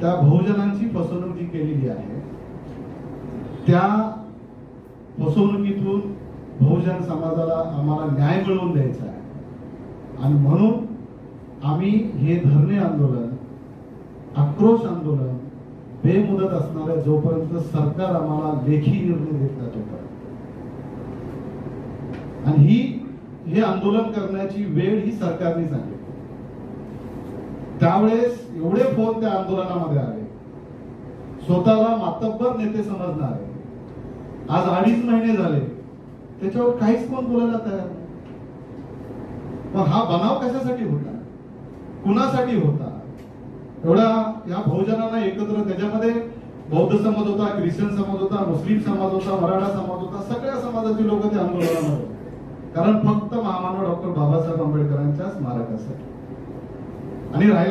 त्या बहुजनांची फसवणूक जी केलेली आहे त्या फसवणुकीतून बहुजन समाजाला आम्हाला न्याय मिळवून द्यायचा आहे आणि म्हणून आम्ही हे धरणे आंदोलन, आक्रोश आंदोलन बेमुदत असणार आहे जोपर्यंत सरकार आम्हाला लेखी निर्णय देत नाही तोपर्यंत. आणि हे आंदोलन करण्याची वेळ ही सरकारने सांगितली. त्यावेळेस एवढे फोन त्या आंदोलनामध्ये आले, स्वतःला मातब्बर नेते समजणारे. आज 2.5 महिने झाले त्याच्यावर काहीच कोण बोलायला तयार नाही. पण हा बनाव कशासाठी होता, कुणासाठी होता? एवढा या बहुजनांना एकत्र, त्याच्यामध्ये बौद्ध समाज होता, ख्रिश्चन समाज होता, मुस्लिम समाज होता, मराठा समाज होता, सगळ्या समाजाची लोक त्या आंदोलनामध्ये होते. कारण फक्त महामानव डॉक्टर बाबासाहेब आंबेडकरांच्या स्मारकासाठी. आणि राहिला